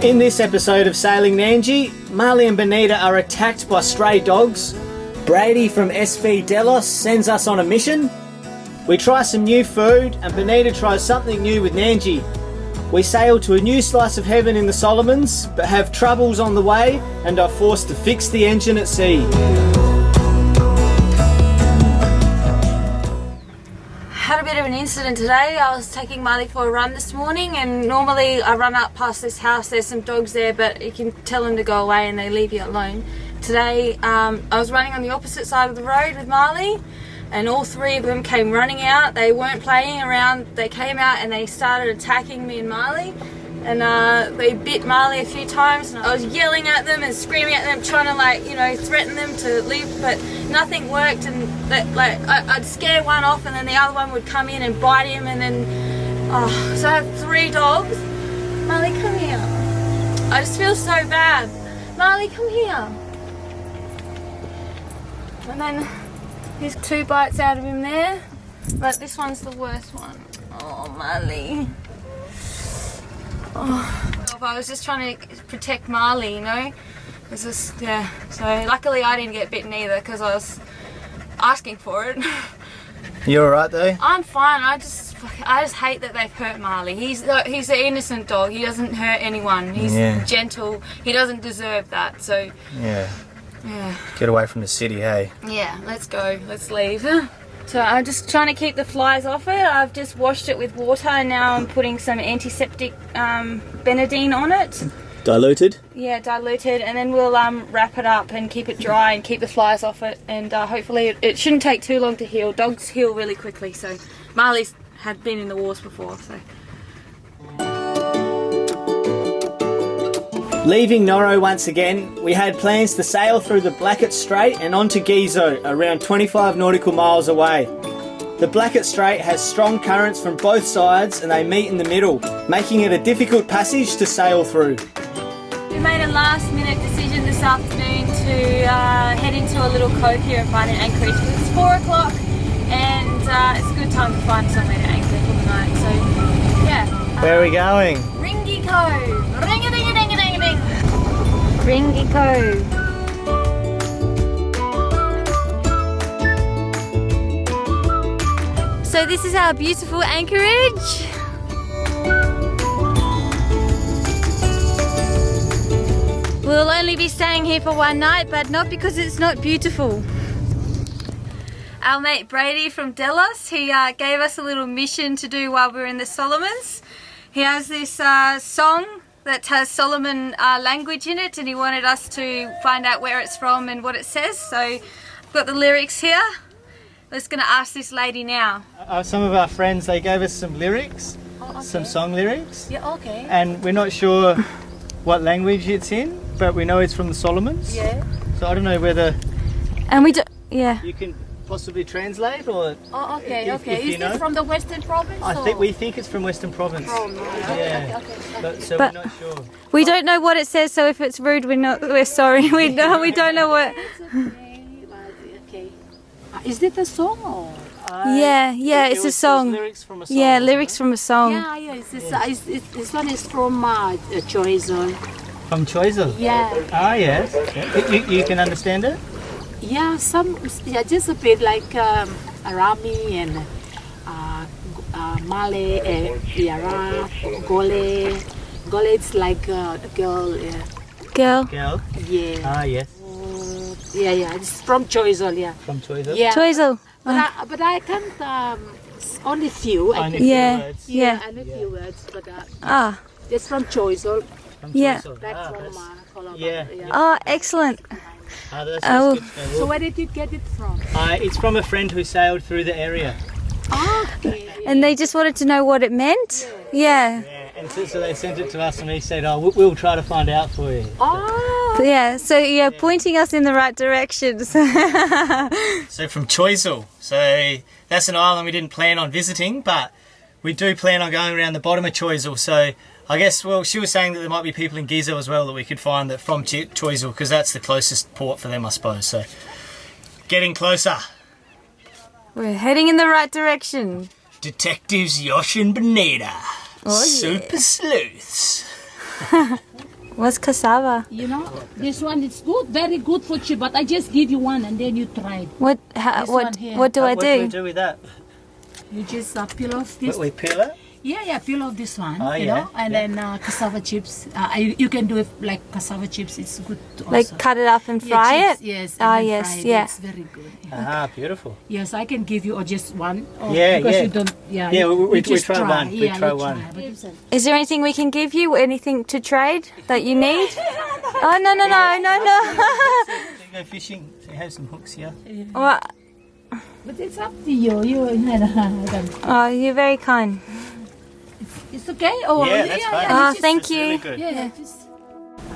In this episode of Sailing Nandji, Marley and Bonita are attacked by stray dogs. Brady from SV Delos sends us on a mission. We try some new food and Bonita tries something new with Nandji. We sail to a new slice of heaven in the Solomons, but have troubles on the way and are forced to fix the engine at sea. Had a bit of an incident today. I was taking Marley for a run this morning, and normally I run up past this house, there's some dogs there, but you can tell them to go away and they leave you alone. Today I was running on the opposite side of the road with Marley, and all three of them came running out. They weren't playing around, they came out and they started attacking me and Marley, and they bit Marley a few times, and I was yelling at them and screaming at them, trying to threaten them to leave, but nothing worked. And I'd scare one off and then the other one would come in and bite him, and then so I have three dogs. Marley, come here. I just feel so bad. Marley, come here. And then there's two bites out of him there, but this one's the worst one. Oh, Marley. Oh, I was just trying to protect Marley, you know. It's just, yeah. So luckily I didn't get bitten either because I was asking for it. You alright though? I'm fine. I just hate that they've hurt Marley. He's an innocent dog. He doesn't hurt anyone. He's gentle. He doesn't deserve that. So yeah. Yeah. Get away from the city, hey? Yeah, let's go. Let's leave. So I'm just trying to keep the flies off it. I've just washed it with water and now I'm putting some antiseptic Benadine on it. Diluted? Yeah, diluted, and then we'll wrap it up and keep it dry and keep the flies off it, and hopefully it shouldn't take too long to heal. Dogs heal really quickly, so Marley's had been in the wars before, so. Leaving Noro once again, we had plans to sail through the Blackett Strait and onto Gizo, around 25 nautical miles away. The Blackett Strait has strong currents from both sides and they meet in the middle, making it a difficult passage to sail through. We made a last minute decision this afternoon to head into a little cove here and find an anchorage. It's 4 o'clock and it's a good time to find somewhere to anchor for the night, so yeah. Where are we going? Ringy Cove! Ring-a-ding-a-ding-a-ding-a-ding! Ringy Cove! So this is our beautiful anchorage. We'll only be staying here for one night, but not because it's not beautiful. Our mate Brady from Delos, he gave us a little mission to do while we were in the Solomons. He has this song that has Solomon language in it, and he wanted us to find out where it's from and what it says. So I've got the lyrics here. I'm just going to ask this lady now. Some of our friends, they gave us some lyrics, some song lyrics. Yeah, okay. And we're not sure what language it's in, but we know it's from the Solomons. Yeah. So I don't know whether And we do, yeah. you can possibly translate or... Oh, okay, if okay. you Is know. it from the Western Province? We think it's from Western Province. Okay. So But- we're not sure. We don't know what it says, so if it's rude, we're sorry. We don't know what. Okay. Is it a song or? Yeah, it's a song. Lyrics from a song. Yeah, lyrics from a song. Yeah. This one is from Choizo. From Choizo? Yeah. Ah, yes. You can understand it? Yeah, just a bit like Arami and Malay, Yara, Gole. Gole, it's like a girl. Girl. Girl? Yeah. Ah, yes. Yeah. It's from Choizo, yeah. From Choizo? Yeah. Choizo. But I can't. Only few. Only I can, Yeah. words. Yeah. only few words, but it's from Choizo. From Yeah. Choizo. That's from that's- Colorado. yeah. Oh, excellent. That's Oh. good to know. So where did you get it from? It's from a friend who sailed through the area. Okay. And they just wanted to know what it meant? Yeah. Yeah, and so they sent it to us and we said, we'll try to find out for you. Oh. Yeah, so you're pointing us in the right direction. So from Choizo, so that's an island we didn't plan on visiting, but we do plan on going around the bottom of Choizo. So I guess, well, she was saying that there might be people in Gizo as well that we could find that from Choizo, because that's the closest port for them, I suppose. So getting closer. We're heading in the right direction. Detectives Yosh and Bonita. Oh, yeah. Super sleuths. What's cassava? You know, this one is good, very good for you. But I just give you one and then you try it. What one here. what do I What do we do? do with that? You just peel off this. We peel it? Yeah, peel off this one. Oh, you yeah, know, and then cassava chips. You can do it like cassava chips. It's good also. Like cut it up and fry chips, it? Yes. Ah, And then yes, fry it. yeah. It's very good. Ah, beautiful. Yes, I can give you or just one. Or Yeah, because yeah. you don't. Yeah, Yeah, we you just try one. We Yeah, try you one. But you said- Is there anything we can give you? Anything to trade that you need? Oh no. So you go fishing. So you have some hooks here. What? But it's up to you. Oh, you're very kind. It's okay. Oh, Yeah, that's fine. Oh, just- thank It's you. really good. Yeah, just.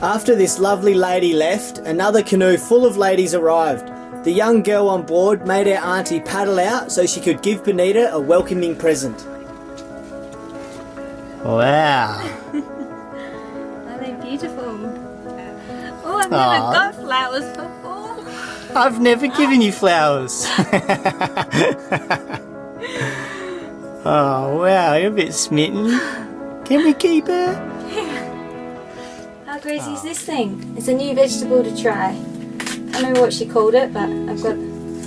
After this lovely lady left, another canoe full of ladies arrived. The young girl on board made her auntie paddle out so she could give Bonita a welcoming present. Wow. Are they beautiful? Oh, I've never Aw. got flowers before. I've never given you flowers. Oh, wow, you're a bit smitten. Can we keep her? How crazy is this thing? It's a new vegetable to try. I don't know what she called it, but I've got...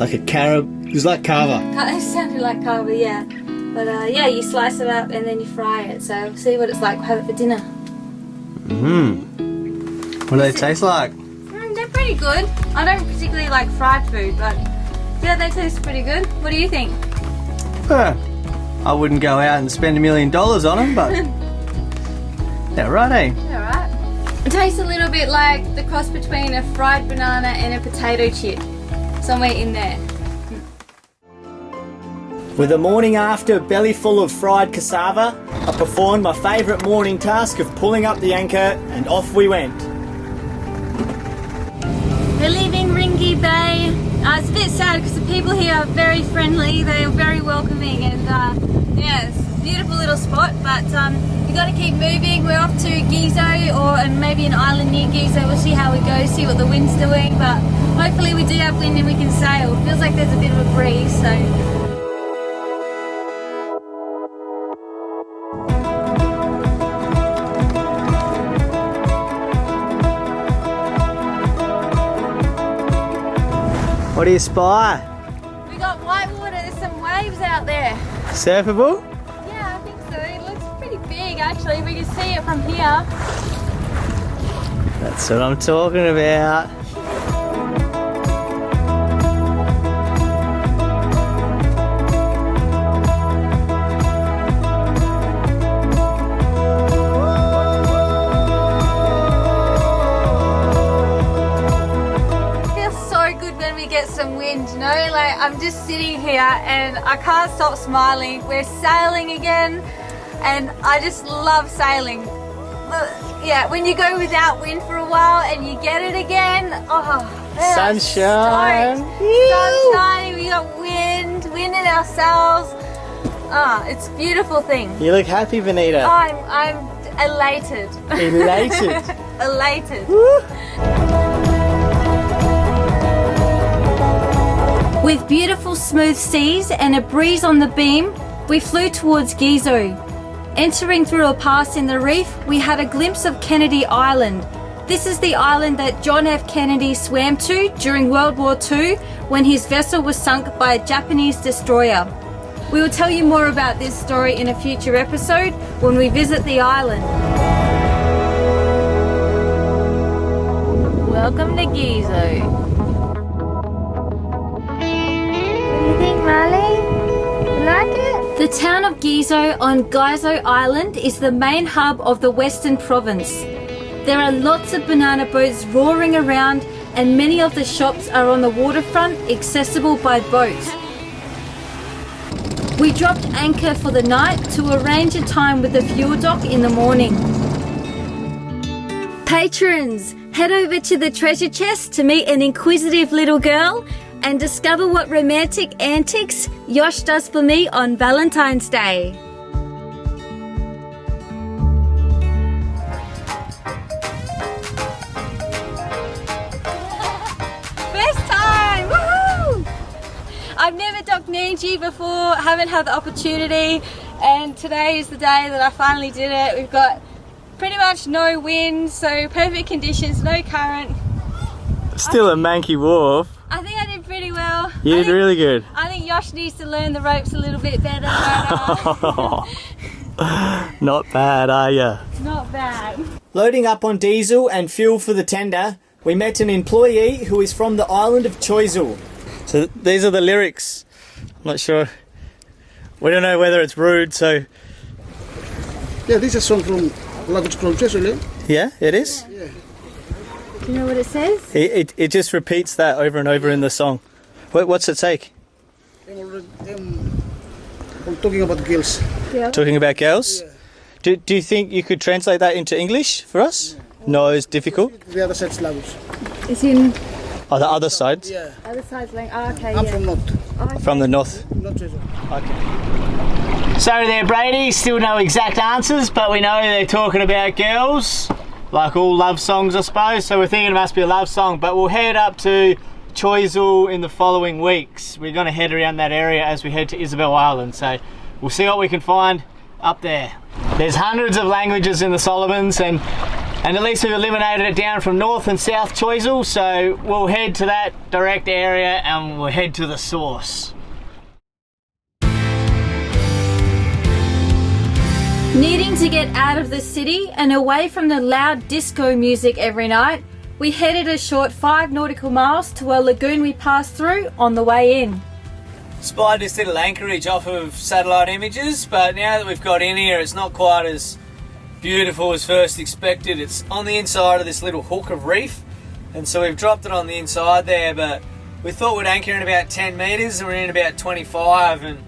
Like a carrot. It's like carver. It sounded like carver, yeah. But yeah, you slice it up and then you fry it. So we'll see what it's like. We'll have it for dinner. What do they taste like? They're pretty good. I don't particularly like fried food, but yeah, they taste pretty good. What do you think? I wouldn't go out and spend $1 million on them, but they're right, eh? Yeah, right. It tastes a little bit like the cross between a fried banana and a potato chip. Somewhere in there. With the morning after belly full of fried cassava, I performed my favourite morning task of pulling up the anchor and off we went. We're leaving Ringy Bay. It's a bit sad because the people here are very friendly, they're very welcoming, and yeah, it's a beautiful little spot, but we got to keep moving. We're off to Gizo and maybe an island near Gizo. We'll see how we go, see what the wind's doing, but hopefully we do have wind and we can sail. It feels like there's a bit of a breeze, so... What do you spy? We got white water, there's some waves out there. Surfable? Yeah, I think so. It looks pretty big actually. We can see it from here. That's what I'm talking about. It feels so good when we get some wind, you know? Like I'm just sitting here and I can't stop smiling. We're sailing again and I just love sailing. Yeah, when you go without wind for a while and you get it again, oh, man, Sunshine. Sunshine, we got wind in our sails. It's a beautiful thing. You look happy, Bonita. I'm elated. Elated. Elated. With beautiful smooth seas and a breeze on the beam, we flew towards Gizo. Entering through a pass in the reef, we had a glimpse of Kennedy Island. This is the island that John F. Kennedy swam to during World War II when his vessel was sunk by a Japanese destroyer. We will tell you more about this story in a future episode when we visit the island. Welcome to Gizo. What do you think, Marley? You like it? The town of Gizo on Gizo Island is the main hub of the Western Province. There are lots of banana boats roaring around and many of the shops are on the waterfront, accessible by boat. We dropped anchor for the night to arrange a time with the fuel dock in the morning. Patrons, head over to the treasure chest to meet an inquisitive little girl and discover what romantic antics Yosh does for me on Valentine's Day. First time! Woohoo! I've never docked Nandji before, haven't had the opportunity, and today is the day that I finally did it. We've got pretty much no wind, so perfect conditions, no current. Still a manky wharf. I think I did pretty well. You did really good. I think Yosh needs to learn the ropes a little bit better. Not bad, are ya? Not bad. Loading up on diesel and fuel for the tender, we met an employee who is from the island of Choiseul. So these are the lyrics. I'm not sure. We don't know whether it's rude, so... Yeah, this is a song from language from Choiseul. Yeah, it is? Yeah. Do you know what it says? It just repeats that over and over in the song. What's it say? I'm talking about girls. Yeah. Talking about girls? Yeah. Do you think you could translate that into English for us? No, it's difficult. The other side's language. It's in Oh, the other side? Yeah. other side's like, oh, okay, I'm yeah. from North. Okay. From the north. Not Choiseul. Okay. So there, Brady, still no exact answers, but we know they're talking about girls, like all love songs, I suppose. So we're thinking it must be a love song, but we'll head up to Choiseul in the following weeks. We're going to head around that area as we head to Isabel Island, so we'll see what we can find up there. There's hundreds of languages in the Solomons, and at least we've eliminated it down from North and South Choiseul, so we'll head to that direct area and we'll head to the source. Needing to get out of the city and away from the loud disco music every night, we headed a short 5 nautical miles to a lagoon we passed through on the way in. Spied this little anchorage off of satellite images, but now that we've got in here, it's not quite as beautiful as first expected. It's on the inside of this little hook of reef, and so we've dropped it on the inside there, but we thought we'd anchor in about 10 metres and we're in about 25, and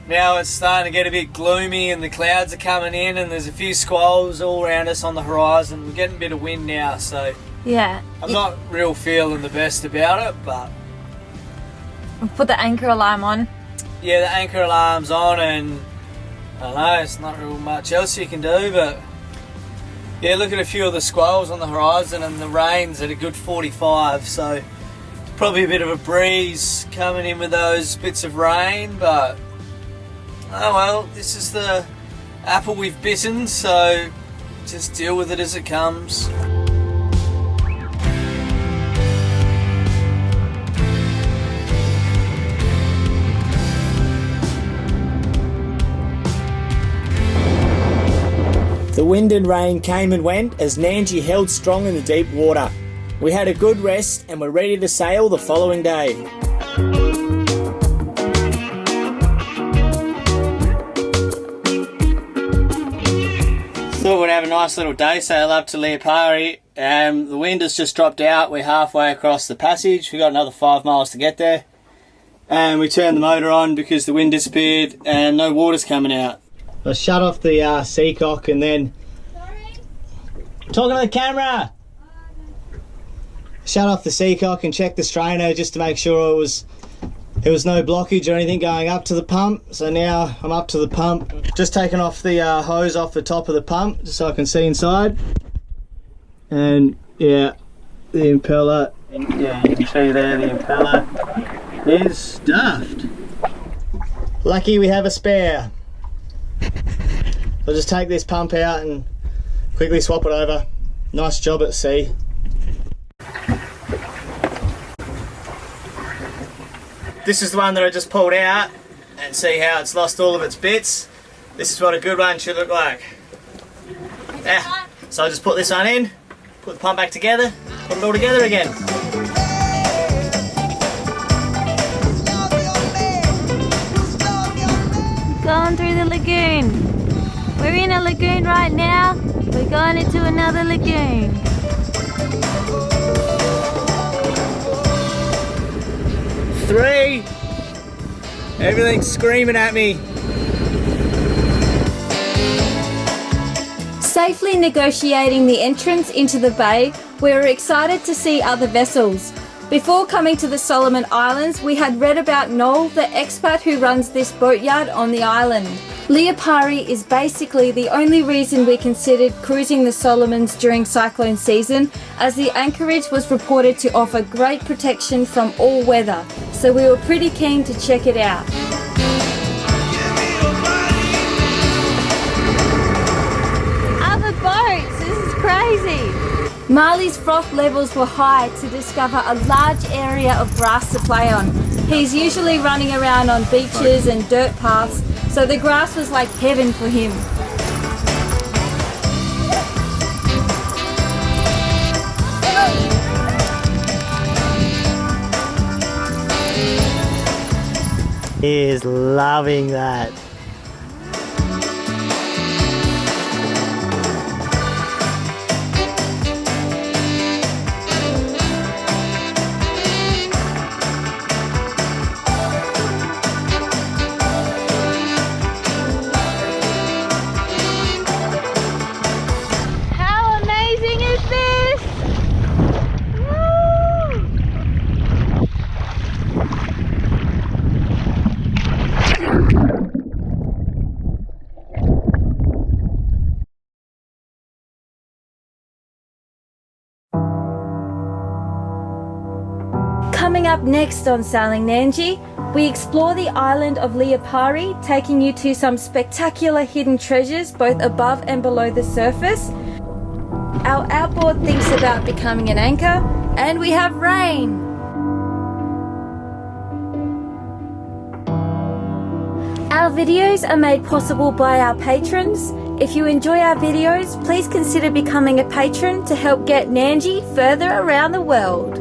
now it's starting to get a bit gloomy and the clouds are coming in and there's a few squalls all around us on the horizon. We're getting a bit of wind now, so Yeah. I'm not real feeling the best about it, but Put the anchor alarm on. yeah, the anchor alarm's on, and I don't know, it's not real much else you can do, but yeah, look at a few of the squalls on the horizon, and the rain's at a good 45, so probably a bit of a breeze coming in with those bits of rain, but oh well, this is the apple we've bitten, so just deal with it as it comes. The wind and rain came and went as Nandji held strong in the deep water. We had a good rest and were ready to sail the following day. Thought we'd have a nice little day sail up to Leopari. The wind has just dropped out. We're halfway across the passage. We've got another 5 miles to get there. And we turned the motor on because the wind disappeared and no water's coming out. I shut off the seacock and then... Talking to the camera! Shut off the seacock and checked the strainer just to make sure there was no blockage or anything going up to the pump. So now I'm up to the pump. Just taking off the hose off the top of the pump just so I can see inside. And yeah, the impeller, yeah, you can see there the impeller is stuffed. Lucky we have a spare. I'll just take this pump out and quickly swap it over. Nice job at sea. This is the one that I just pulled out, and see how it's lost all of its bits. This is what a good one should look like. Yeah. So I just put this one in, put the pump back together, put it all together again. Going through the lagoon. We're in a lagoon right now. We're going into another lagoon. Three. Everything's screaming at me. Safely negotiating the entrance into the bay, we were excited to see other vessels. Before coming to the Solomon Islands, we had read about Noel, the expat who runs this boatyard on the island. Leopari is basically the only reason we considered cruising the Solomons during cyclone season, as the anchorage was reported to offer great protection from all weather, so we were pretty keen to check it out. Other boats! crazy. Marley's froth levels were high to discover a large area of grass to play on. He's usually running around on beaches and dirt paths, so the grass was like heaven for him. He is loving that. How amazing is this? Woo! Coming up next on Sailing Nandji, we explore the island of Liapari, taking you to some spectacular hidden treasures both above and below the surface. Our outboard thinks about becoming an anchor, and we have rain. Our videos are made possible by our patrons. If you enjoy our videos, please consider becoming a patron to help get Nandji further around the world.